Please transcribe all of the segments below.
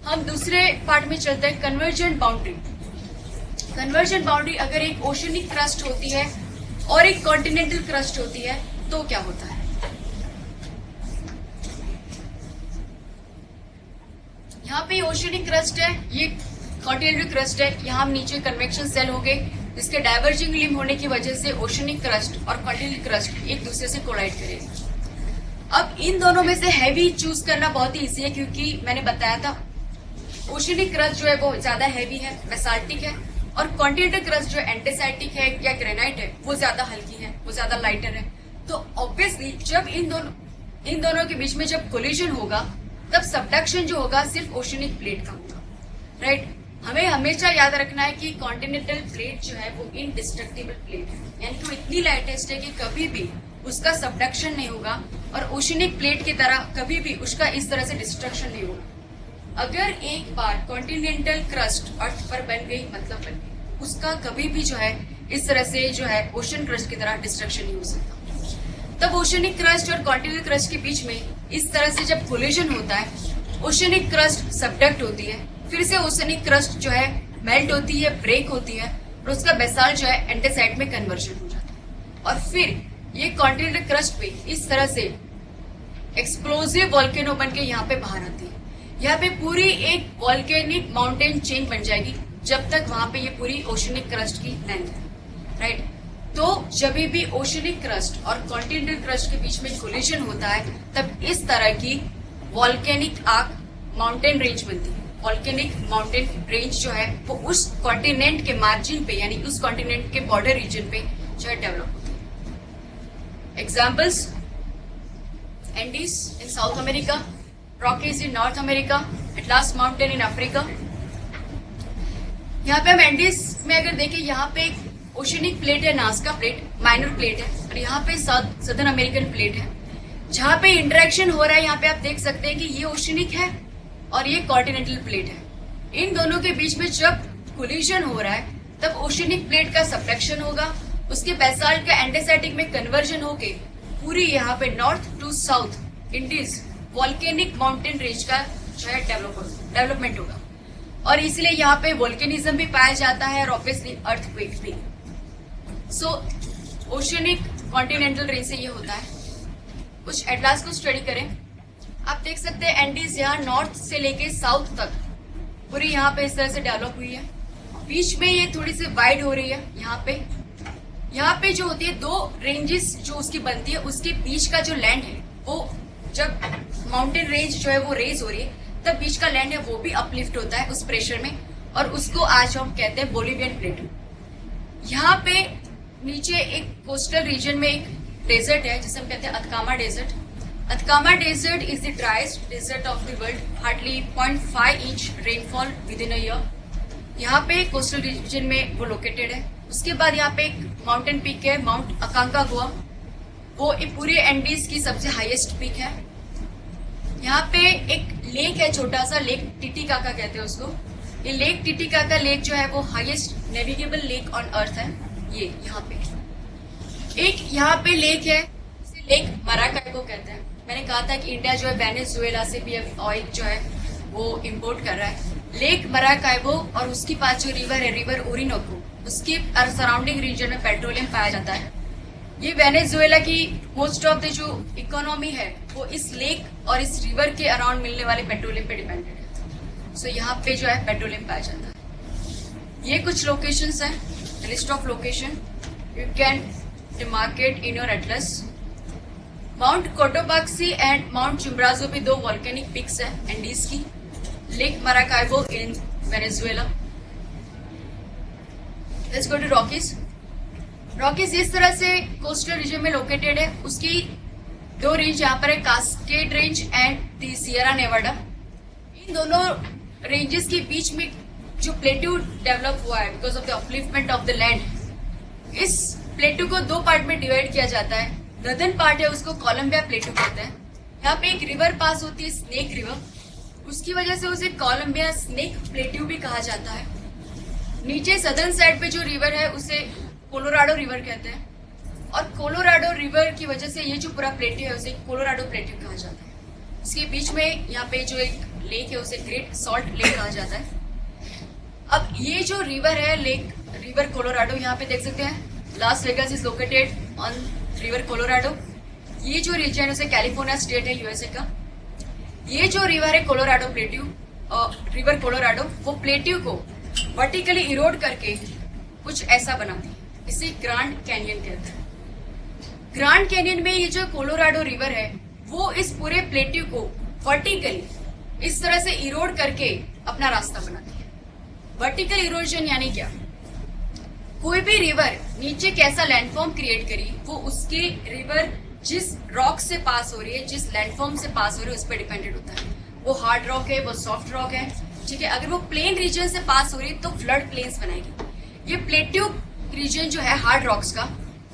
हम दूसरे पार्ट में चलते हैं, कन्वर्जेंट बाउंड्री। कन्वर्जेंट बाउंड्री अगर एक ओशनिक क्रस्ट होती है और एक कॉन्टिनेंटल क्रस्ट होती है तो क्या होता है। यहाँ पे ओशनिक क्रस्ट है, ये कॉन्टिनेंटल क्रस्ट है, यहाँ नीचे कन्वेक्शन सेल हो गए, जिसके डाइवर्जिंग लिम होने की वजह से ओशनिक क्रस्ट और कॉन्टिनेंटल क्रस्ट एक दूसरे से कोलाइड करेगा। अब इन दोनों में से हैवी चूज करना बहुत ही इजी है, क्योंकि मैंने बताया था ओशनिक क्रस्ट जो है वो ज्यादा हैवी है, बेसाल्टिक है, और कॉन्टिनेंटल क्रस्ट जो एंटेसाइटिक है या ग्रेनाइट है वो ज्यादा हल्की है, वो ज्यादा लाइटर है। तो ऑब्वियसली जब इन दोनों के बीच में जब कोलिजन होगा तब सबडक्शन जो होगा सिर्फ ओशनिक प्लेट का होगा, राइट। हमें हमेशा याद रखना है कि कॉन्टिनेंटल प्लेट जो है वो इनडिस्ट्रक्टिबल प्लेट है, यानी कि वो इतनी लाइटेस्ट है कि कभी भी उसका सबडक्शन नहीं होगा, और ओशनिक प्लेट की तरह कभी भी उसका इस तरह से डिस्ट्रक्शन नहीं होगा। अगर एक बार कॉन्टिनेंटल क्रस्ट अर्थ पर बन गई मतलब बन गई, उसका कभी भी जो है इस तरह से जो है ओशन क्रस्ट की तरह डिस्ट्रक्शन नहीं हो सकता। तब ओशनिक क्रस्ट और कॉन्टिनेंटल क्रस्ट के बीच में इस तरह से जब कोलिजन होता है, ओशनिक क्रस्ट सबडक्ट होती है, फिर से ओशनिक क्रस्ट जो है मेल्ट होती है, ब्रेक होती है, और उसका बेसाल्ट जो है एंटेसाइड में कन्वर्जन हो जाता है, और फिर ये कॉन्टिनेंटल क्रस्ट पे इस तरह से एक्सप्लोसिव वॉल्केनो बन के यहाँ पे बाहर आती है। यहाँ पे पूरी एक वॉल्केनिक माउंटेन चेन बन जाएगी जब तक वहां पे ये पूरी ओशनिक क्रस्ट की लेंथ है, राइट। तो जब भी ओशनिक क्रस्ट और कॉन्टिनेंटल क्रस्ट के बीच में कोलिजन होता है तब इस तरह की वॉल्केनिक आर्क माउंटेन रेंज बनती है। वॉल्केनिक माउंटेन रेंज जो है वो उस कॉन्टिनेंट के मार्जिन पे, यानी उस कॉन्टिनेंट के बॉर्डर रीजन पे जो है डेवलप होती है। Examples, Andes in south America, Rockies in north America, atlas mountain in Africa. यहाँ पे हम एंडीज में अगर देखें, यहाँ पे एक ओशनिक प्लेट है, नाज़का प्लेट, माइनर प्लेट है, और यहाँ पे सदर्न अमेरिकन प्लेट है। जहाँ पे इंटरेक्शन हो रहा है यहाँ पे आप देख सकते हैं कि ये ओशनिक है और ये कॉन्टिनेंटल प्लेट है। इन दोनों के बीच में जब कोलिजन हो रहा है तब ओशनिक प्लेट का सबडक्शन होगा, उसके बेसाल्ट का एंटेसाइटिक में कन्वर्जन होके पूरी यहाँ पे north to south Andes volcanic mountain range का जो है डेवलपमेंट होगा, और इसलिए यहाँ पे वोल्केनिज्म भी पाया जाता है और ऑब्वियसली अर्थक्वेक भी। सो ओशनिक कॉन्टिनेंटल रेंज से ये होता है। कुछ एटलास को स्टडी करें, आप देख सकते हैं एंडीज यहाँ नॉर्थ से लेके साउथ तक पूरी यहाँ पे इस तरह से डेवलप हुई है। बीच में ये थोड़ी सी वाइड हो रही है। यहाँ पे जो होती है दो रेंजेस जो उसकी बनती है, उसके बीच का जो लैंड है वो जब माउंटेन रेंज जो है वो रेज हो रही है तब बीच का लैंड है वो भी अपलिफ्ट होता है उस प्रेशर में, और उसको आज हम कहते हैं बोलिवियन प्लेटू। यहाँ पे नीचे एक कोस्टल रीजन में एक डेजर्ट है जिसे हम कहते हैं Atacama Desert. Atacama Desert is the driest desert of the world, hardly 0.5 inch rainfall within a year. यहाँ पे कोस्टल रीजन में वो लोकेटेड है। उसके बाद यहाँ पे एक माउंटेन पीक है, माउंट अकांकागुआ, वो पूरे एंडीज की सबसे हाईएस्ट पीक है। यहाँ पे एक लेक है, छोटा सा लेक, टिटिकाका कहते हैं उसको। ये लेक टिटिकाका लेक जो है वो highest navigable lake on earth है। ये यहाँ पे लेक है, इसे लेक मराकाइबो कहते हैं। मैंने कहा था कि इंडिया जो है वेनेजुएला से भी ऑयल जो है वो इंपोर्ट कर रहा है। लेक मराकाइबो और उसके पास जो रिवर है, रिवर ओरिनोको, उसके सराउंडिंग रीजन में पेट्रोलियम पाया जाता है। ये वेनेजुएला की मोस्ट ऑफ द जो इकोनॉमी है वो इस लेक और इस रिवर के अराउंड मिलने वाले पेट्रोलियम पे डिपेंडेड है। सो यहाँ पे जो है पेट्रोलियम पाया जाता है। ये कुछ लोकेशंस हैं, list of location you can demarcate in your atlas. Mount Cotopaxi and Mount Chimborazo भी दो वॉल्केनिक पिक्स हैं एंडीज की। Lake Maracaibo in Venezuela. Let's go to Rockies. Rockies इस तरह से कोस्टल रीजन में लोकेटेड है। उसकी दो रेंज यहाँ पर है, Cascade Range and the Sierra Nevada. इन दोनों रेंजेस के बीच में जो प्लेटू डेवलप हुआ है because of the upliftment of the land, इस प्लेटू को दो पार्ट में डिवाइड किया जाता है। नदर्न पार्ट है उसको कोलंबिया प्लेटू कहते हैं। यहाँ पे एक रिवर पास होती है, स्नेक रिवर, उसकी वजह से उसे कोलंबिया स्नेक प्लेटू भी कहा जाता है। नीचे सदर्न साइड पे जो रिवर है उसे कोलोराडो रिवर कहते हैं, और कोलोराडो रिवर की वजह से ये जो पूरा प्लेटू है उसे कोलोराडो प्लेटू कहा जाता है। इसके बीच में यहाँ पे जो एक लेक है उसे ग्रेट सॉल्ट लेक कहा जाता है। अब ये जो रिवर है रिवर कोलोराडो, यहाँ पे देख सकते हैं Las Vegas is located on river Colorado. ये जो रीजन है उसे कैलिफोर्निया स्टेट है यूएसए का। ये जो रिवर है कोलोराडो प्लेट्यू, रिवर कोलोराडो, वो प्लेट्यू को वर्टिकली इरोड करके कुछ ऐसा बनाती है, इसे ग्रैंड कैनियन कहते हैं। ग्रैंड कैनियन में ये जो कोलोराडो रिवर है वो इस पूरे प्लेट्यू को वर्टिकली इस तरह से इरोड करके अपना रास्ता बनाती है। वर्टिकल इरोजन यानी क्या? कोई भी रिवर नीचे कैसा लैंडफॉर्म क्रिएट करी, वो उसके रिवर जिस रॉक से पास हो रही है, जिस लैंडफॉर्म से पास हो रही है, उस पर डिपेंडेंट होता है। वो हार्ड रॉक है, वो सॉफ्ट रॉक है, ठीक है। अगर वो प्लेन रीजन से पास हो रही है तो फ्लड प्लेन्स बनाएगी। ये प्लेट्यू रीजन जो है हार्ड रॉक्स का,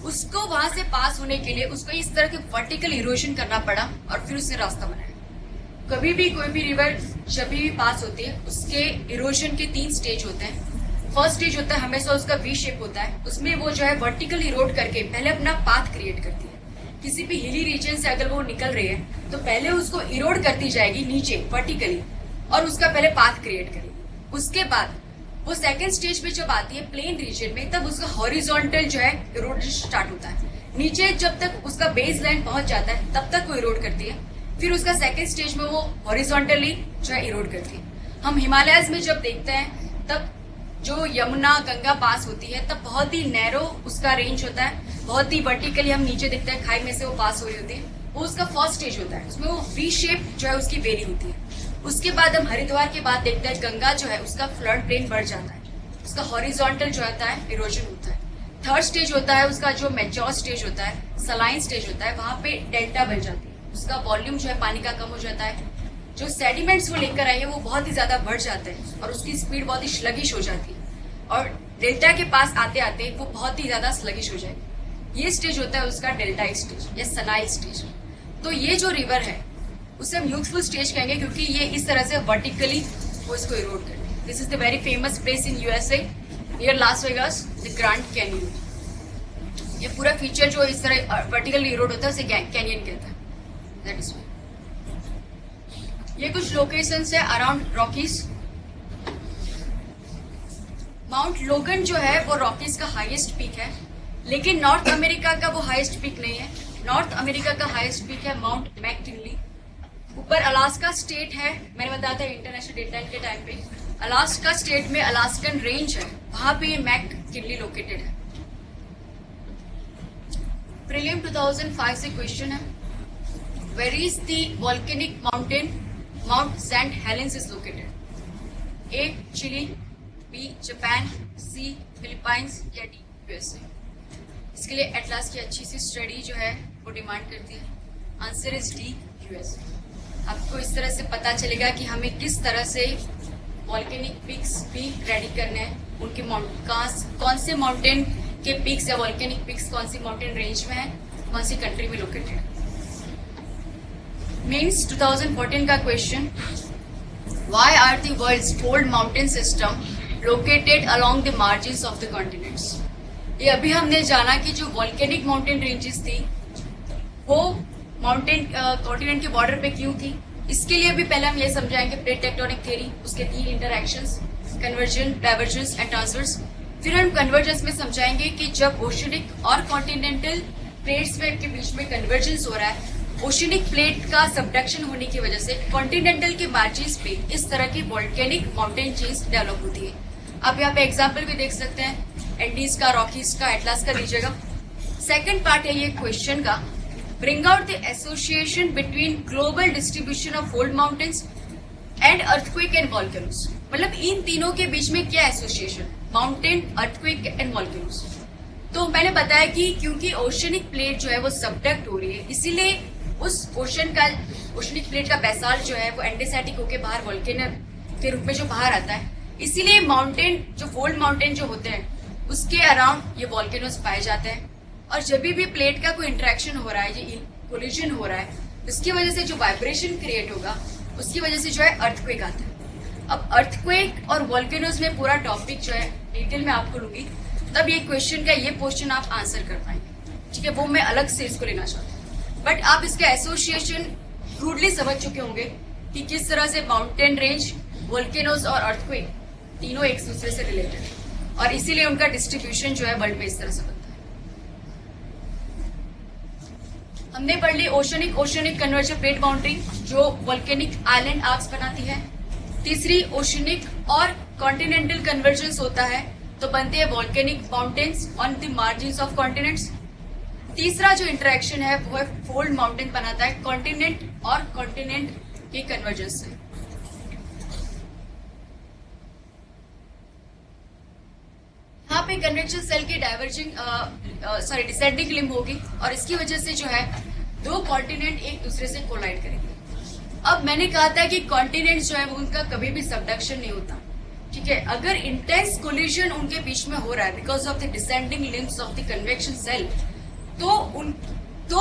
उसको वहां से पास होने के लिए उसको इस तरह के वर्टिकल इरोजन करना पड़ा और फिर उसने रास्ता बनाया। कभी भी कोई भी रिवर जब भी पास होती है उसके इरोजन के 3 स्टेज होते हैं। फर्स्ट स्टेज होता है हमेशा उसका वी शेप होता है, उसमें वो जो है वर्टिकल इरोड करके पहले अपना पाथ क्रिएट करती है। किसी भी हिली रीजन से अगर वो निकल रही है तो पहले उसको इरोड करती जाएगी नीचे वर्टिकली और उसका पहले पाथ क्रिएट करेगी। उसके बाद वो सेकंड स्टेज पे जब आती है प्लेन रीजन में, तब उसका हॉरिजॉन्टल जो है इरोड स्टार्ट होता है। नीचे जब तक उसका बेस लाइन पहुंच जाता है तब तक वो इरोड करती है। फिर उसका सेकंड स्टेज में वो हॉरिजॉन्टली जो है इरोड करती है। हम हिमालयस में जब देखते हैं तब जो यमुना गंगा पास होती है तब बहुत ही नैरो उसका रेंज होता है, बहुत ही वर्टिकली हम नीचे देखते हैं खाई में से वो पास हो रही होती है। वो उसका फर्स्ट स्टेज होता है, उसमें वो वी शेप जो है उसकी वेरी होती है। उसके बाद हम हरिद्वार के बाद देखते हैं गंगा जो है उसका फ्लड प्लेन बढ़ जाता है, उसका हॉरिजॉन्टल जो होता है इरोजन होता है। थर्ड स्टेज होता है उसका जो मैच्योर स्टेज होता है, सलाइन स्टेज होता है, वहां पे डेल्टा बन जाती है, उसका वॉल्यूम जो है पानी का कम हो जाता है। जो सेडिमेंट्स वो लेकर आई है वो बहुत ही ज्यादा बढ़ जाते हैं और उसकी स्पीड बहुत ही स्लगिश हो जाती है और डेल्टा के पास आते आते वो बहुत ही ज्यादा स्लगिश हो जाएगी। ये स्टेज होता है उसका डेल्टा स्टेज या सनाइल स्टेज। तो ये जो रिवर है उसे हम यूथफुल स्टेज कहेंगे क्योंकि ये इस तरह से वर्टिकली वो इसको इरोड करते हैं। This is the very famous place in USA near Las Vegas, the grand canyon. ये पूरा फीचर जो इस तरह वर्टिकली इरोड होता है उसे कैनियन कहता है। दैट इज ये कुछ लोकेशंस है अराउंड रॉकीज। माउंट लोगन जो है वो रॉकीज का हाईएस्ट पीक है, लेकिन नॉर्थ अमेरिका का वो हाईएस्ट पीक नहीं है। नॉर्थ अमेरिका का हाईएस्ट पीक है माउंट मैककिनली। ऊपर अलास्का स्टेट है, मैंने बताया था इंटरनेशनल डेडलाइन के टाइम पे अलास्का स्टेट में अलास्कन रेंज है, वहां पे ये मैककिनली लोकेटेड है। प्रीलिम 2005 से क्वेश्चन है, where is the volcanic mountain Mount Saint Helens is located? A Chile, B Japan, C Philippines या डी यूएसए? इसके लिए एटलास की अच्छी सी स्टडी जो है वो डिमांड करती है। Answer is D USA. आपको इस तरह से पता चलेगा कि हमें किस तरह से वॉल्केनिक पिक्स भी रेडी करने हैं, उनके कौन से माउंटेन के पिक्स या वॉल्केनिक पिक्स कौन सी माउंटेन रेंज में है, कौन सी कंट्री में लोकेटेड है। मेंस 2014 का question, why are the world's 4 mountain system located along the margins of the continents? ये अभी हमने जाना कि जो वॉल्केनिक माउंटेन रेंजेस थी वो माउंटेन कॉन्टिनेंट के बॉर्डर पे क्यों थी। इसके लिए भी पहले हम ये समझाएंगे प्लेट टेक्टोनिक थ्योरी, उसके 3 interactions, conversion, divergence and transverse. फिर हम कन्वर्जेंस में समझाएंगे कि जब ओशनिक और कॉन्टिनेंटल प्लेट्स के बीच में कन्वर्जेंस हो रहा है, ओशनिक प्लेट का सबडक्शन होने की वजह से कॉन्टिनेंटल के मार्जिन्स पे इस तरह की वॉल्केनिक माउंटेन चेन्स डेवलप होती है। आप यहाँ पे एग्जाम्पल भी देख सकते हैं, एंडीज का, रॉकीज का, एटलास का दीजिएगा। सेकंड पार्ट है ये क्वेश्चन का, bring out the association between global distribution of fold mountains and earthquake and volcanoes. मतलब इन तीनों के बीच में क्या association, mountain, earthquake and volcanoes. तो मैंने बताया कि क्योंकि ओशनिक प्लेट जो है वो सबडक्ट हो रही है, इसीलिए उस ओशनिक प्लेट का बेसाल्ट जो है वो एंडेसेटिक होके बाहर वॉल्केनो के रूप में जो बाहर आता है, इसीलिए माउंटेन जो फोल्ड माउंटेन जो होते हैं उसके अराउंड ये वॉल्केनोस पाए जाते हैं। और जब भी प्लेट का कोई इंटरेक्शन हो रहा है, ये कोलिजन हो रहा है, उसकी वजह से जो वाइब्रेशन क्रिएट होगा उसकी वजह से जो है अर्थक्वेक आता है। अब अर्थक्वेक और वॉल्केनोस में पूरा टॉपिक जो है डिटेल में आपको लूंगी, तब ये क्वेश्चन का ये क्वेश्चन आप आंसर कर पाएंगे, ठीक है। वो मैं अलग से इसको लेना चाहता हूँ, बट आप इसका एसोसिएशन क्रूडली समझ चुके होंगे कि किस तरह से माउंटेन रेंज, वोल्केनोज और अर्थक्वेक तीनों एक दूसरे से रिलेटेड है और इसीलिए उनका डिस्ट्रीब्यूशन जो है वर्ल्ड में इस तरह से बनता है। हमने पढ़ ली ओशनिक कन्वर्जन प्लेट बाउंड्री जो वोल्केनिक आइलैंड आर्क्स बनाती है। तीसरी ओशनिक और कॉन्टिनेंटल कन्वर्जेंस होता है तो बनते हैं volcanic mountains on the margins of continents. तीसरा जो इंटरेक्शन है वो है फोल्ड माउंटेन बनाता है कॉन्टिनेंट और कॉन्टिनेंट के कन्वर्जेंस से। यहाँ पे कन्वेक्शन सेल की डिसेंडिंग लिम्ब होगी और इसकी वजह से जो है दो कॉन्टिनेंट एक दूसरे से कोलाइड करेंगे। अब मैंने कहा था कि कॉन्टिनेंट जो है वो उनका कभी भी सबडक्शन नहीं होता, ठीक है। अगर इंटेंस कोलिजन उनके बीच में हो रहा है because of the descending limbs of the convection cell, तो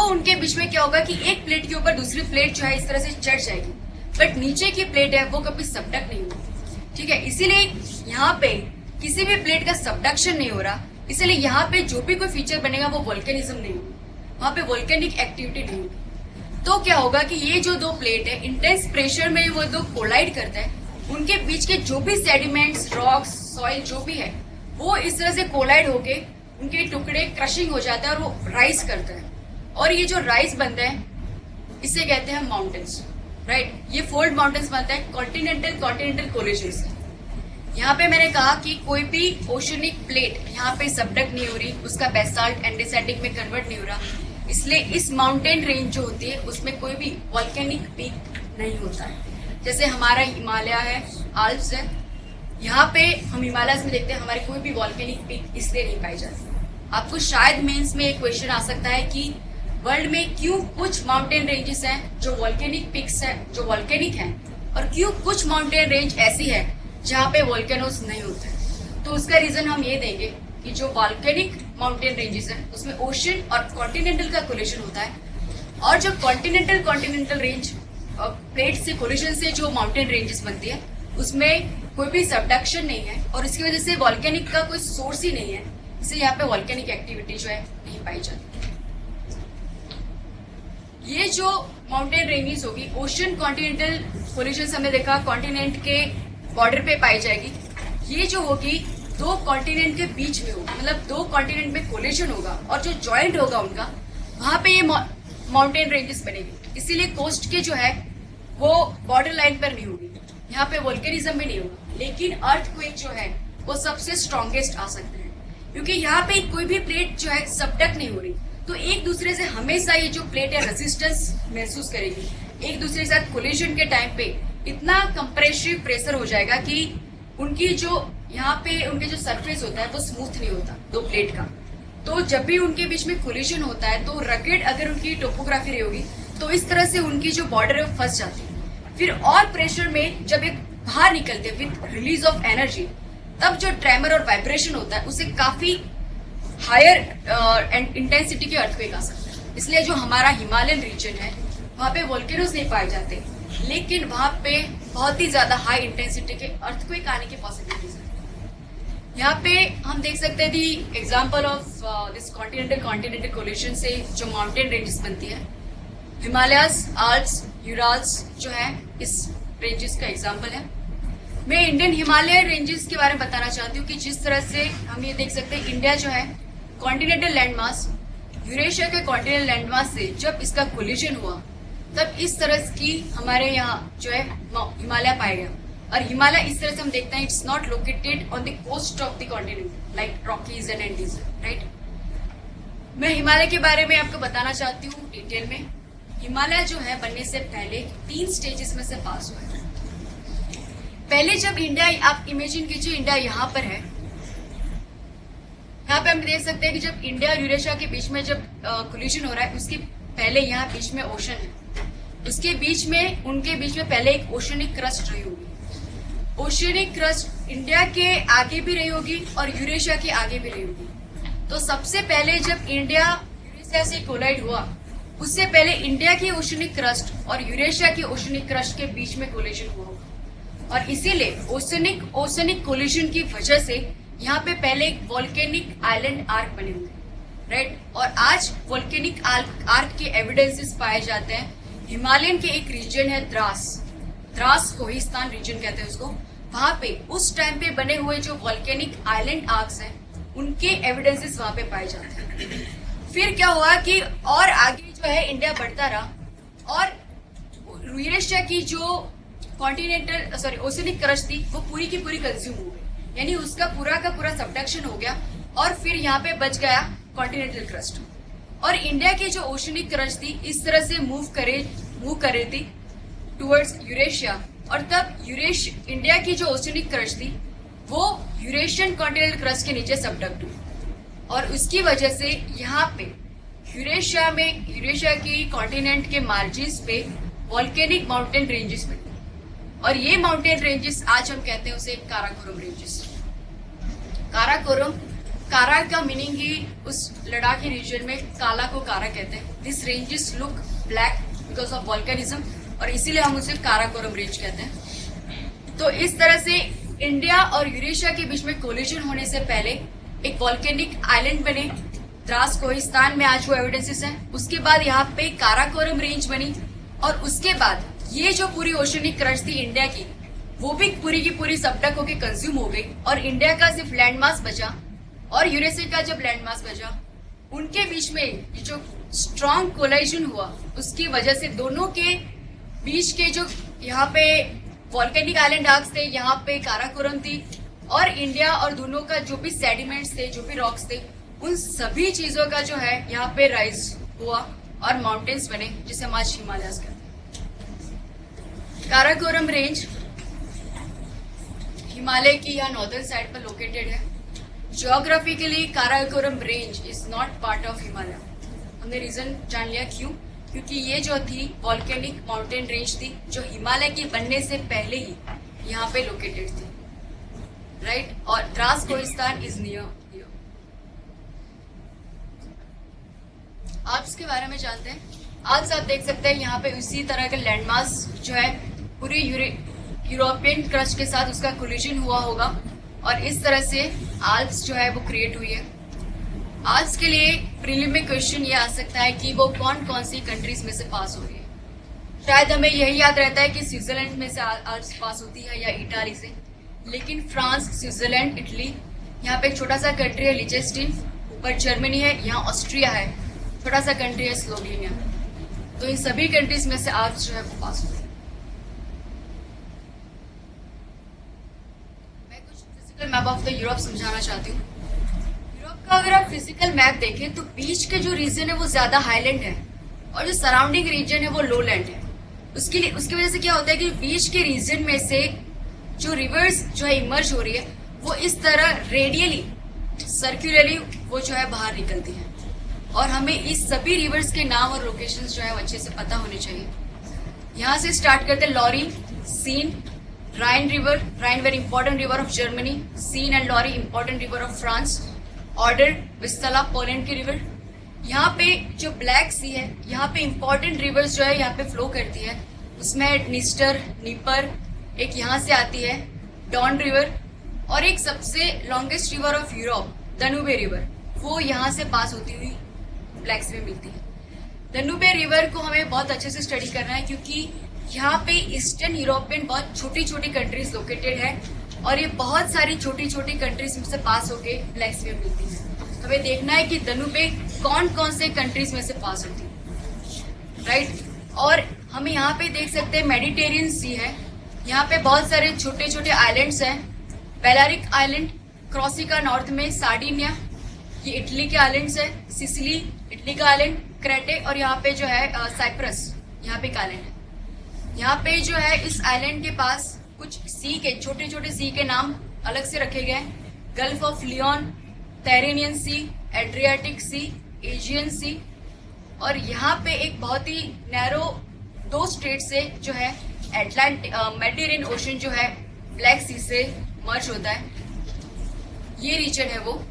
उनके बीच में क्या होगा कि एक प्लेट के ऊपर दूसरी प्लेट जो है इस तरह से चढ़ जाएगी, बट नीचे की प्लेट है वो कभी सबडक्ट नहीं होगी, ठीक है। इसीलिए यहाँ पे किसी भी प्लेट का सबडक्शन नहीं हो रहा, इसलिए यहाँ पे जो भी कोई फीचर बनेगा वो वोल्केनिज्म नहीं होगा, वहां पे वोल्केनिक एक्टिविटी नहीं होगी। तो क्या होगा कि ये जो दो प्लेट है इंटेंस प्रेशर में वो दो कोलाइड करता है, उनके बीच के जो भी सेडिमेंट्स, रॉक्स, सॉइल जो भी है वो इस तरह से कोलाइड होके उनके टुकड़े क्रशिंग हो जाता है और वो राइज करता है, और ये जो राइज बनता है इसे कहते हैं माउंटेन्स, राइट। ये फोल्ड माउंटेन्स बनता है कॉन्टिनेंटल कोलिजन से। यहाँ पे मैंने कहा कि कोई भी ओशनिक प्लेट यहाँ पे सबडक्ट नहीं हो रही, उसका बेसाल्ट एंडेसेटिक में कन्वर्ट नहीं हो रहा, इसलिए इस माउंटेन रेंज जो होती है उसमें कोई भी वॉल्केनिक पीक नहीं होता है। जैसे हमारा हिमालय है, आल्प्स है, यहाँ पे हम हिमालय में देखते हैं हमारी कोई भी वॉल्केनिक पीक इसलिए नहीं पाई जाती। आपको शायद मेंस में एक क्वेश्चन आ सकता है कि वर्ल्ड में क्यों कुछ माउंटेन रेंजेस हैं जो वॉल्केनिक पिक्स है, जो वॉल्केनिक हैं, और क्यों कुछ माउंटेन रेंज ऐसी है जहाँ पे वॉल्केनोस नहीं होते हैं। तो उसका रीजन हम ये देंगे कि जो वॉल्केनिक माउंटेन रेंजेस हैं उसमें ओशन और कॉन्टिनेंटल का कोलिजन होता है, और जो कॉन्टिनेंटल रेंज प्लेट से कोलिजन से जो माउंटेन रेंजेस बनती है उसमें कोई भी सबडक्शन नहीं है और इसकी वजह से वॉल्केनिक का कोई सोर्स ही नहीं है, इसलिए यहाँ पे वॉल्केनिक एक्टिविटी जो है नहीं पाई जाती। ये जो माउंटेन रेंजेस होगी ओशन कॉन्टिनेंटल कोलिजन हमने देखा कॉन्टिनेंट के बॉर्डर पे पाई जाएगी। ये जो होगी दो कॉन्टिनेंट के बीच में होगी, मतलब दो कॉन्टिनेंट में कोलिजन होगा और जो जॉइंट होगा उनका वहां पे ये माउंटेन रेंजेस बनेगी। इसीलिए कोस्ट के जो है वो बॉर्डर लाइन पर नहीं होगी, यहाँ पे वोल्केनिज्म भी नहीं होगा, लेकिन अर्थक्वेक जो है वो सबसे स्ट्रॉन्गेस्ट आ सकते हैं क्योंकि यहाँ पे कोई भी प्लेट जो है सबडक्ट नहीं हो रही, तो एक दूसरे से हमेशा ये जो प्लेट है रेजिस्टेंस महसूस करेगी, एक दूसरे के साथ कोलिजन के टाइम पे इतना कंप्रेसिव प्रेशर हो जाएगा कि उनकी जो यहाँ पे उनके जो सरफेस होता है वो स्मूथ नहीं होता दो प्लेट का। तो जब भी उनके बीच में कोलिजन होता है तो रगेड अगर उनकी टोपोग्राफी रही होगी तो इस तरह से उनकी जो बॉर्डर है फंस जाती है। फिर और प्रेशर में जब एक बाहर निकलते विद रिलीज ऑफ एनर्जी, तब जो ट्रेमर और वाइब्रेशन होता है उसे काफी हायर इंटेंसिटी के अर्थक्वेक आ सकता है। इसलिए जो हमारा हिमालयन रीजन है वहां पे वोल्केनोस नहीं पाए जाते, लेकिन वहां पे बहुत ही ज्यादा हाई इंटेंसिटी के अर्थक्वेक आने की पॉसिबिलिटीज है। यहाँ पे हम देख सकते हैं the example of this continental collision से जो माउंटेन रेंजेस बनती है, हिमालयस, आल्प्स, यूराल्स जो है इस रेंजेस का एग्जांपल है। मैं इंडियन हिमालय रेंजेस के बारे में बताना चाहती हूँ कि जिस तरह से हम ये देख सकते हैं इंडिया जो है कॉन्टिनेंटल लैंडमास यूरेशिया के कॉन्टिनेंटल लैंडमास से जब इसका कोलिजन हुआ तब इस तरह की हमारे यहाँ जो है हिमालय पाया गया। और हिमालय इस तरह से हम देखते हैं it's not located on the coast of the continent like Rockies and Andes, right. मैं हिमालय के बारे में आपको बताना चाहती हूँ डिटेल में। हिमालय जो है बनने से पहले 3 स्टेजेस में से पास हुआ है। पहले जब इंडिया, आप इमेजिन कीजिए इंडिया यहाँ पर है, यहाँ पे हम देख सकते हैं कि जब इंडिया और यूरेशिया के बीच में जब कोलिजन हो रहा है उसके पहले यहाँ बीच में ओशन है, उसके बीच में उनके बीच में पहले एक ओशनिक क्रस्ट रही होगी। ओशनिक क्रस्ट इंडिया के आगे भी रही होगी और यूरेशिया के आगे भी रही होगी। तो सबसे पहले जब इंडिया यूरेशिया से कोलाइड हुआ उससे पहले इंडिया की ओशनिक क्रस्ट और यूरेशिया की ओशनिक क्रस्ट के बीच में कोलिजन हुआ होगा, और इसीलिए ओशनिक कोलिजन की वजह से यहाँ पे पहले एक वॉल्केनिक आइलैंड आर्क बने हुए, राइट। और आज वॉल्केनिक आर्क के एविडेंसेस पाए जाते हैं। हिमालयन के एक रीजन है द्रास, द्रास कोहिस्तान रीजन कहते हैं उसको, वहां पे उस टाइम पे बने हुए जो वॉल्केनिक आइलैंड आर्क्स हैं उनके एविडेंसेस वहां पे पाए जाते हैं। फिर क्या हुआ कि और आगे जो है इंडिया बढ़ता रहा और यूरेशिया की जो कॉन्टिनेंटल ओशनिक क्रस्ट थी वो पूरी की पूरी कंज्यूम हो गई, यानी उसका पूरा का पूरा सबडक्शन हो गया और फिर यहाँ पे बच गया कॉन्टिनेंटल क्रस्ट। और इंडिया की जो ओशनिक क्रस्ट थी इस तरह से मूव कर रही थी टुवर्ड्स यूरेशिया, और तब इंडिया की जो ओशनिक क्रस्ट थी वो यूरेशियन कॉन्टिनेंटल क्रस्ट के नीचे सबडक्ट हुई और उसकी वजह से यहाँ पे यूरेशिया की कॉन्टिनेंट के मार्जिन्स पे वॉल्केनिक माउंटेन रेंजेस बने और ये माउंटेन रेंजेस आज हम कहते हैं उसे काराकोरम रेंजेस। कारा का मीनिंग ही उस लद्दाखी रीजन में काला को कारा कहते हैं। This ranges look black because of volcanism और इसीलिए हम उसे काराकोरम रेंज कहते हैं। तो इस तरह से इंडिया और यूरेशिया के बीच में कोलिजन होने से पहले एक वॉल्केनिक आइलैंड बने द्रास कोहिस्तान में, आज वो एविडेंसेस हैं। उसके बाद यहाँ पे काराकोरम रेंज बनी और उसके बाद ये जो पूरी ओशनिक क्रस्ट थी इंडिया की वो भी पूरी की पूरी सबडक होके कंज्यूम हो गई और इंडिया का सिर्फ लैंड मास बचा और यूरेशिया का जब लैंड मास बचा उनके बीच में जो स्ट्रॉन्ग कोलाइजन हुआ उसकी वजह से दोनों के बीच के जो यहाँ पे वॉल्केनिक आइलैंड आर्क्स थे, यहाँ पे काराकोरम थी और इंडिया और दोनों का जो भी सेडिमेंट्स थे, जो भी रॉक्स थे, उन सभी चीजों का जो है यहाँ पे राइज हुआ और माउंटेन्स बने जिसे हम आज हिमालयस कहते हैं। काराकोरम रेंज हिमालय की यहाँ नॉर्दर्न साइड पर लोकेटेड है। Geographically Karakoram range is not part of Himalaya. हमने रीजन जान लिया क्यों, क्योंकि ये जो थी वॉल्केनिक माउंटेन रेंज थी जो हिमालय के बनने से पहले ही यहाँ पे लोकेटेड थी, राइट। और Dras Kohistan is near. Alps के बारे में जानते हैं। आल्प्स आप देख सकते हैं यहाँ पे उसी तरह का लैंडमास जो है पूरी यूरोपियन क्रस्ट के साथ उसका कोलिजन हुआ होगा और इस तरह से आल्प्स जो है वो क्रिएट हुई है। आल्प्स के लिए प्रीलिम में क्वेश्चन ये आ सकता है कि वो कौन कौन सी कंट्रीज में से पास हो रही है। शायद हमें यही याद रहता है कि स्विट्जरलैंड में से आल्प्स पास होती है या इटाली से, लेकिन फ्रांस, स्विट्जरलैंड, इटली, यहाँ पे एक छोटा सा कंट्री है लिचेस्टीन, ऊपर जर्मनी है, यहाँ ऑस्ट्रिया है, छोटा सा कंट्री है स्लोवेनिया। तो इन सभी कंट्रीज में से आल्प्स जो है वो पास होती है। मैं कुछ physical map of the Europe समझाना चाहती हूँ। यूरोप का अगर आप फिजिकल मैप देखें तो बीच के जो रीजन है वो ज्यादा हाईलैंड है और जो सराउंडिंग रीजन है वो लोलैंड है। उसकी वजह से क्या होता है कि बीच के रीजन में से जो रिवर्स जो है इमर्ज हो रही है वो इस तरह रेडियली सर्कुलरली वो जो है बाहर निकलती है और हमें इस सभी रिवर्स के नाम और लोकेशंस जो है वो अच्छे से पता होने चाहिए। यहाँ से स्टार्ट करते हैं Loire, Seine, Rhine river, Rhine very important river of Germany, Seine and Loire important river of France, Oder, Vistula Poland की रिवर। यहाँ पे जो ब्लैक सी है यहाँ पे इंपॉर्टेंट रिवर्स जो है यहाँ पे फ्लो करती है, उसमें निस्टर, नीपर, एक यहाँ से आती है डॉन रिवर और एक सबसे longest river of Europe Danube river वो यहाँ से पास होती हुई ब्लैक सी में मिलती है। दनुबे रिवर को हमें बहुत अच्छे से स्टडी करना है क्योंकि यहाँ पे ईस्टर्न यूरोप में बहुत छोटी छोटी कंट्रीज लोकेटेड है और ये बहुत सारी छोटी छोटी कंट्रीज से पास होके ब्लैक सी में मिलती है। हमें देखना है कि दनुबे कौन कौन से कंट्रीज में से पास होती है, राइट। और हमें यहाँ पे देख सकते हैं मेडिटेरियन सी है, यहाँ पे बहुत सारे छोटे छोटे आइलैंड्स हैं। बेलारिक आइलैंड, क्रॉसिका नॉर्थ में, सार्डिनिया ये इटली के आइलैंड्स है, सिसिली इटली का आइलैंड, क्रेटे और यहाँ पे जो है साइप्रस यहाँ पे एक आइलैंड है। यहाँ पे जो है इस आइलैंड के पास कुछ सी के छोटे छोटे सी के नाम अलग से रखे गए हैं। Gulf of Lion, Tyrrhenian Sea, Adriatic Sea, Aegean Sea और यहाँ पे एक बहुत ही नैरो दो स्टेट से जो है मेडिटेरियन ओशन जो है ब्लैक सी से मर्ज होता है। ये रीजन है वो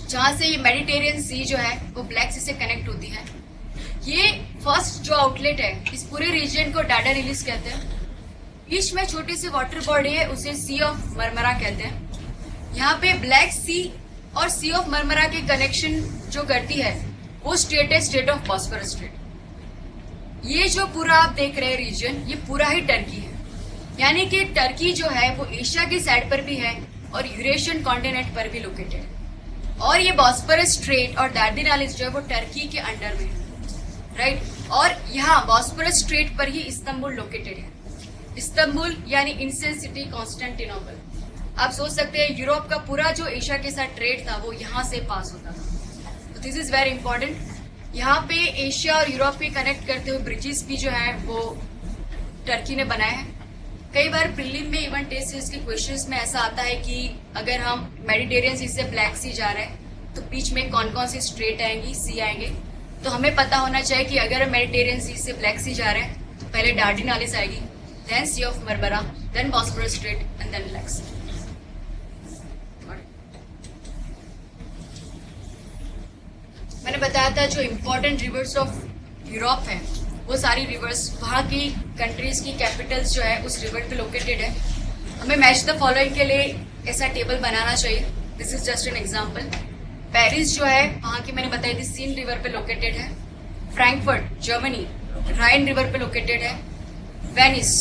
जहां से ये मेडिटेरियन सी जो है वो ब्लैक सी से कनेक्ट होती है। ये फर्स्ट जो आउटलेट है इस पूरे रीजन को डाडा रिलीज कहते हैं। बीच में छोटी सी वाटर बॉडी है उसे सी ऑफ मरमरा कहते हैं। यहाँ पे ब्लैक सी और सी ऑफ मरमरा के कनेक्शन जो करती है वो स्टेट है स्टेट ऑफ फॉस्फरस स्टेट। ये जो पूरा आप देख रहे हैं रीजन, ये पूरा ही टर्की है। यानी कि टर्की जो है वो एशिया की साइड पर भी है और यूरेशियन कॉन्टिनेंट पर भी लोकेटेड है। और ये बॉस्फोरस स्ट्रेट और दार्दानेलिस जो है वो टर्की के अंडर में है, राइट। और यहाँ बॉस्फोरस स्ट्रेट पर ही इस्तांबुल लोकेटेड है। इस्तांबुल यानी एंशिएंट सिटी कॉन्स्टेंटिनोपल। आप सोच सकते हैं यूरोप का पूरा जो एशिया के साथ ट्रेड था वो यहाँ से पास होता था। तो दिस इज वेरी इंपॉर्टेंट। यहाँ पे एशिया और यूरोप के कनेक्ट करते हुए ब्रिजेस भी जो है वो टर्की ने बनाए हैं। कई बार प्रीलिम में इवन टेस्ट सीरीज के क्वेश्चंस में ऐसा आता है कि अगर हम मेडिटेरियन सी से ब्लैक सी जा रहे हैं तो बीच में कौन कौन सी स्ट्रेट आएंगी, सी आएंगे। तो हमें पता होना चाहिए कि अगर हम मेडिटेरियन सी से ब्लैक सी जा रहे हैं तो पहले दार्दानेलिस आएगी, then Sea of Marmara, then Bosphorus Strait and then Black Sea. मैंने बताया था जो इम्पोर्टेंट रिवर्स ऑफ यूरोप है वो सारी रिवर्स वहाँ की कंट्रीज की कैपिटल्स जो है उस रिवर पे लोकेटेड है। हमें मैच द फॉलोइंग के लिए ऐसा टेबल बनाना चाहिए। This is just an example. Paris जो है वहाँ की मैंने बताई थी सीन रिवर पे लोकेटेड है। फ्रैंकफर्ट जर्मनी राइन रिवर पे लोकेटेड है। वेनिस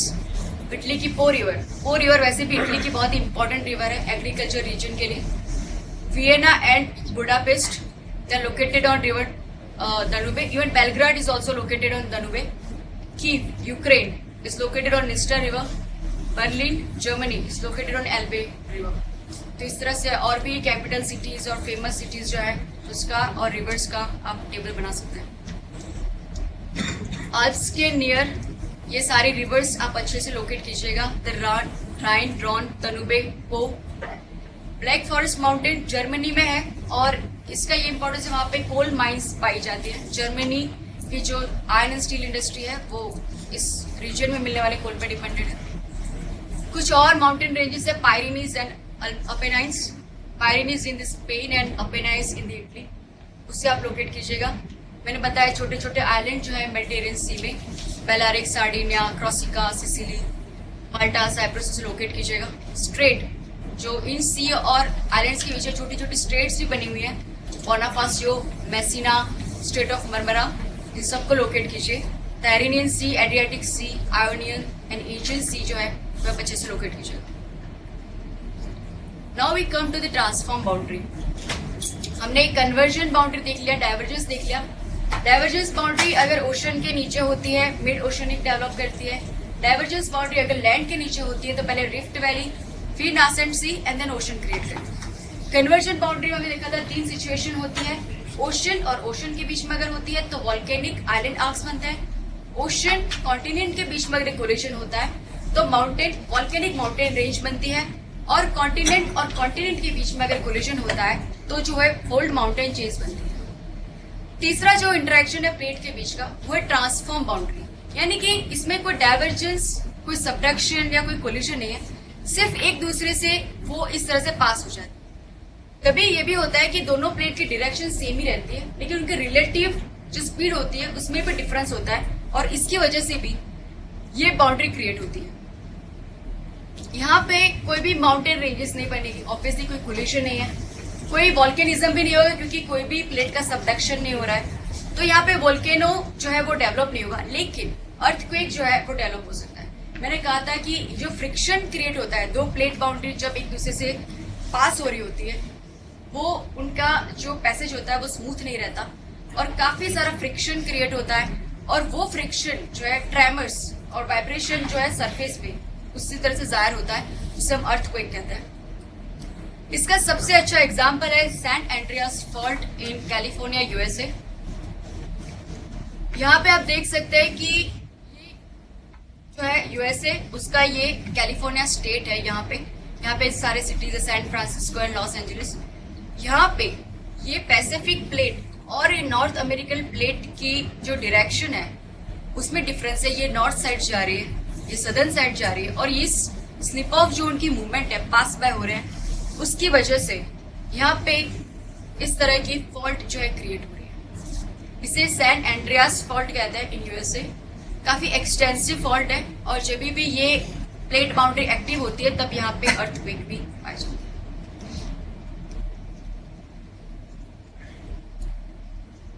इटली की पो रिवर वैसे भी इटली की बहुत ही इंपॉर्टेंट रिवर है एग्रीकल्चर रीजन के लिए। Vienna and Budapest they are located on river Danube. Even Belgrade is also located on Danube. Kiev, Ukraine is located on Dniester river. Berlin, Germany is located on Elbe river. तो इस तरह से और भी capital cities और famous cities जो है उसका और रिवर्स का आप टेबल बना सकते हैं। आल्प्स के नियर ये सारे रिवर्स आप अच्छे से लोकेट कीजिएगा। द राइन, रॉन, दनुबे, पो। ब्लैक फॉरेस्ट माउंटेन जर्मनी में है और इसका ये इंपॉर्टेंस है, वहाँ पे कोल माइंस पाई जाती है। जर्मनी की जो आयरन एंड स्टील इंडस्ट्री है वो इस रीजन में मिलने वाले कोल पे डिपेंडेड है। कुछ और माउंटेन रेंजेस है, Pyrenees and Apennines. Pyrenees in Spain and Apennines in Italy, उससे आप लोकेट कीजिएगा। मैंने बताया छोटे छोटे आइलैंड जो है मेडिटेरियन सी में, बेलारिक, सार्डिनिया, क्रॉसिका, सिसिली, माल्टा, साइप्रस से लोकेट कीजिएगा। स्ट्रेट जो इन सी और आइलैंड्स के बीच छोटी छोटी स्ट्रेट्स भी बनी हुई है, Bonifacio, Messina, Strait of Marmara, इन सबको लोकेट कीजिए। Tyrrhenian Sea, Adriatic Sea, Ionian and Asian sea जो है वह अच्छे से लोकेट कीजिए। Now we come to the transform boundary. हमने कन्वर्जन बाउंड्री देख लिया, डाइवर्जेंस देख लिया। डाइवर्जेंस बाउंड्री अगर ओशन के नीचे होती है मिड ओशनिक डेवलप करती है। डाइवर्जेंस बाउंड्री अगर लैंड के नीचे होती है तो पहले रिफ्ट वैली, फिर nascent sea and then ocean create करती है। कन्वर्जन बाउंड्री में हमने देखा था 3 सिचुएशन होती है। ओशन और ओशन के बीच में अगर होती है तो वॉल्केनिक आइलैंड आर्क्स बनते हैं। ओशन कॉन्टिनेंट के बीच में अगर कोलिशन होता है तो माउंटेन वॉल्केनिक माउंटेन रेंज बनती है। और कॉन्टिनेंट के बीच में अगर कोलिशन होता है तो जो है फोल्ड माउंटेन चेंज बनती है। तीसरा जो इंटरेक्शन है प्लेट के बीच का वो है ट्रांसफॉर्म बाउंड्री, यानी कि इसमें कोई डाइवर्जेंस, कोई सबडक्शन या कोई कोलिशन नहीं है, सिर्फ एक दूसरे से वो इस तरह से पास हो जाते हैं। कभी ये भी होता है कि दोनों प्लेट की डायरेक्शन सेम ही रहती है लेकिन उनके रिलेटिव जो स्पीड होती है उसमें भी डिफरेंस होता है और इसकी वजह से भी ये बाउंड्री क्रिएट होती है। यहाँ पे कोई भी माउंटेन रेंजेस नहीं बनेगी, ऑब्वियसली कोई कोलिशन नहीं है, कोई वॉल्केनिज्म भी नहीं होगा क्योंकि कोई भी प्लेट का सबडक्शन नहीं हो रहा है। तो यहाँ पे वोल्केनो जो है वो डेवलप नहीं होगा, लेकिन अर्थक्वेक जो है वो डेवलप हो सकता है। मैंने कहा था कि जो फ्रिक्शन क्रिएट होता है, दो प्लेट बाउंड्री जब एक दूसरे से पास हो रही होती है वो उनका जो पैसेज होता है वो स्मूथ नहीं रहता और काफी सारा फ्रिक्शन क्रिएट होता है और वो फ्रिक्शन जो है ट्रेमर्स और वाइब्रेशन जो है सरफेस पे उसी तरह से जाहिर होता है, जिसे हम अर्थक्वेक कहते हैं। इसका सबसे अच्छा एग्जांपल है Saint Andreas fault in California, USA. यहाँ पे आप देख सकते हैं कि ये जो है यूएसए, उसका ये कैलिफोर्निया स्टेट है। यहाँ पे सारे सिटीज है, San Francisco and Los Angeles. यहाँ पे ये पैसिफिक प्लेट और ये नॉर्थ अमेरिकन प्लेट की जो डायरेक्शन है उसमें डिफरेंस है। ये नॉर्थ साइड जा रही है, ये सदर्न साइड जा रही है और ये स्लिप ऑफ जो उनकी मूवमेंट है, पास बाय हो रहे हैं, उसकी वजह से यहाँ पे इस तरह की फॉल्ट जो है क्रिएट हो रही है। इसे सैन एंड्रियास फॉल्ट कहते हैं इन यूएसए। काफी एक्सटेंसिव फॉल्ट है और जब भी ये प्लेट बाउंड्री एक्टिव होती है तब यहाँ पे अर्थक्वेक भी आ जाती है।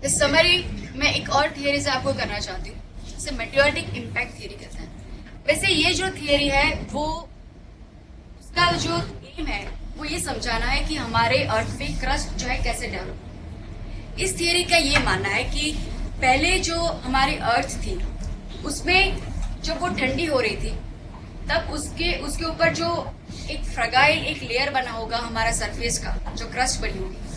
इस समरी में एक और थियरी से आपको करना चाहती हूँ। जिसे मेटेओरिटिक इम्पैक्ट थियरी कहते हैं। वैसे ये जो थियरी है वो उसका जो एम है वो ये समझाना है कि हमारे अर्थ पे क्रस्ट जो है कैसे डेवलप। इस थियरी का ये मानना है कि पहले जो हमारी अर्थ थी उसमें जब वो ठंडी हो रही थी तब उसके ऊपर जो एक फ्रगाइल एक लेयर बना होगा हमारा सरफेस का, जो क्रस्ट बनी होगी।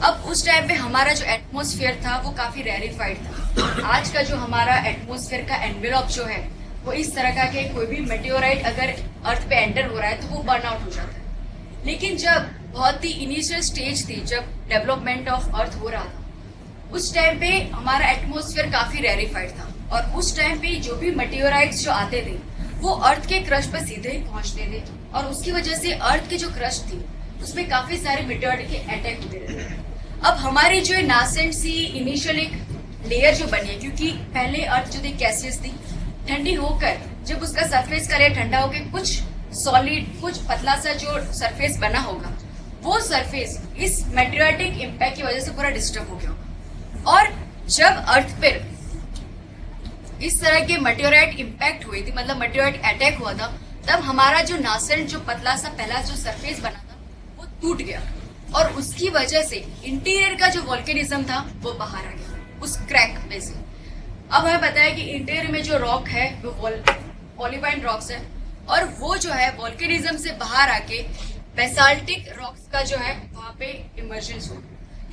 अब उस टाइम पे हमारा जो एटमॉस्फेयर था वो काफी रेरिफाइड था। आज का जो हमारा एटमॉस्फेयर का एनवेलप जो है वो इस तरह का कि कोई भी मेटेओराइट अगर अर्थ पे एंटर हो रहा है तो वो बर्न आउट हो जाता है। लेकिन जब बहुत ही इनिशियल स्टेज थी, जब डेवलपमेंट ऑफ अर्थ हो रहा था, उस टाइम पे हमारा एटमॉस्फेयर काफी रेरिफाइड था और उस टाइम पे जो भी मेटेओराइट्स जो आते थे वो अर्थ के क्रस्ट पर सीधे ही पहुंचते थे और उसकी वजह से अर्थ की जो क्रस्ट थी उसमें काफी सारे मेटेओराइट के अटैक होते रहते। अब हमारी जो नासेंट सी इनिशियल एक लेयर जो बनी है, क्योंकि पहले अर्थ जो थी गैसियस थी, ठंडी होकर जब उसका सरफेस का लेयर ठंडा होकर कुछ सॉलिड, कुछ पतला सा जो सरफेस बना होगा, वो सरफेस इस मेटेओरिटिक इम्पैक्ट की वजह से पूरा डिस्टर्ब हो गया होगा। और जब अर्थ पर इस तरह के मेटेओराइट इम्पैक्ट हुई थी, मतलब मेटेओराइट अटैक हुआ था, तब हमारा जो नासेंट जो पतला सा पहला जो सरफेस बना था वो टूट गया और उसकी वजह से इंटीरियर का जो वोल्केनिज्म था वो बाहर आ गया उस क्रैक में से। अब हमें पता है कि इंटीरियर में जो रॉक है वो ओलिवाइन रॉक्स है और वो जो है वोल्केनिज्म से बाहर आके बेसाल्टिक रॉक्स का जो है वहां पे इमर्जेंस हो।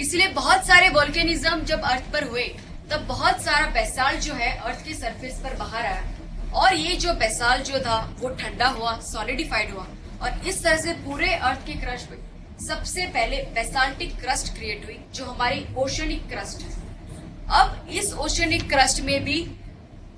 इसलिए बहुत सारे वोल्केनिज्म जब अर्थ पर हुए तब बहुत सारा बेसाल्ट जो है अर्थ के सरफेस पर बाहर आया और ये जो बेसाल्ट जो था वो ठंडा हुआ, सॉलिडिफाइड हुआ और इस तरह से पूरे अर्थ के क्रस्ट पे सबसे पहले बेसाल्टिक क्रस्ट क्रिएट हुई जो हमारी ओशनिक क्रस्ट है। अब इस ओशनिक क्रस्ट में भी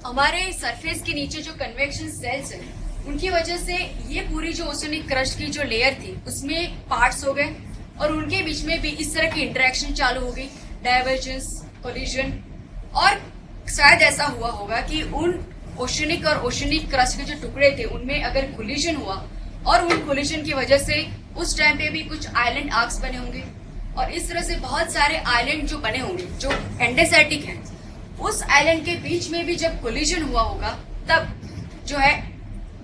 हमारे सरफेस के नीचे जो कन्वेक्शन सेल्स है उनकी वजह से ये पूरी जो ओशनिक क्रस्ट की जो लेयर थी उसमें पार्ट्स हो गए और उनके बीच में भी इस तरह की इंटरेक्शन चालू हो गई, डाइवर्जेंस, कोलिजन। और शायद ऐसा हुआ होगा कि उन ओशनिक और ओशनिक क्रस्ट के जो टुकड़े थे उनमें अगर कोलिजन हुआ और उन कोलिजन की वजह से उस टाइम पे भी कुछ आइलैंड आर्क्स बने होंगे और इस तरह से बहुत सारे आइलैंड जो बने होंगे जो एंडेसेटिक हैं, उस आइलैंड के बीच में भी जब कोलिजन हुआ होगा तब जो है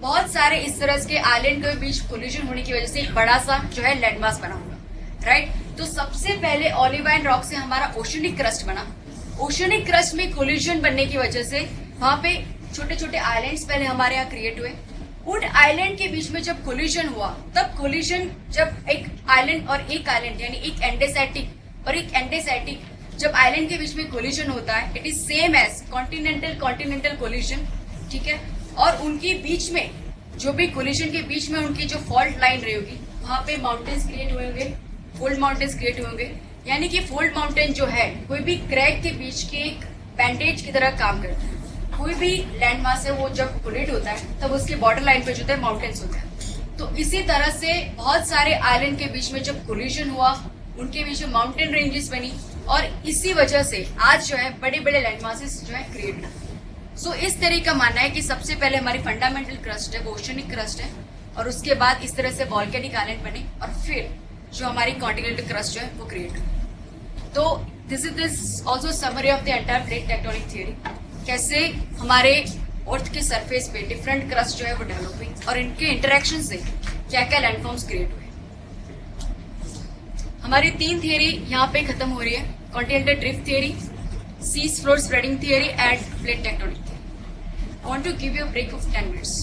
बहुत सारे इस तरह के आइलैंड के बीच कोलिजन होने की वजह से एक बड़ा सा जो है लैंडमास बना होगा, राइट। तो सबसे पहले ओलिवाइन रॉक से हमारा ओशनिक क्रस्ट बना। ओशनिक क्रस्ट में कोलिजन बनने की वजह से वहां पे छोटे छोटे आइलैंड्स पहले हमारे यहाँ क्रिएट हुए। उन आइलैंड के बीच में जब कोलिजन हुआ तब कोलिजन जब एक आइलैंड और एक आइलैंड यानी एक एंडेसेटिक और एक एंडेसेटिक जब आइलैंड के बीच में कोलिजन होता है it is same as continental collision, ठीक है। और उनके बीच में जो भी कोलिजन के बीच में उनकी जो फॉल्ट लाइन रही होगी वहां पे माउंटेन्स क्रिएट हुए होंगे, फोल्ड माउंटेन्स क्रिएट हुए होंगे। यानी कि फोल्ड माउंटेन जो है कोई भी क्रैक के बीच के एक बैंडेज की तरह काम करता है। कोई भी लैंड मास है वो जब कोलिड होता है तब उसके बॉर्डर लाइन पे जो है माउंटेन्स होते हैं। तो इसी तरह से बहुत सारे आइलैंड के बीच में जब कोलिजन हुआ उनके बीच में माउंटेन रेंजेस बनी और इसी वजह से आज जो है बड़े बड़े लैंड मासेस जो है क्रिएट हुए। सो इस तरह का मानना है कि सबसे पहले हमारी फंडामेंटल क्रस्ट है वो ओशनिक क्रस्ट है और उसके बाद इस तरह से वॉल्केनिक आइलैंड बने और फिर जो हमारी कॉन्टिनेंटल क्रस्ट जो है वो क्रिएट हुई। तो this is also summary of the entire plate tectonic theory, कैसे हमारे अर्थ के सरफेस पे डिफरेंट क्रस्ट जो है वो डेवलप हुई और इनके इंटरेक्शन से क्या क्या लैंडफॉर्म्स क्रिएट हुए। हमारी 3 थियरी यहाँ पे खत्म हो रही है, continental drift theory, seas floor spreading theory and plate tectonic theory. I want to give you a break of 10 minutes.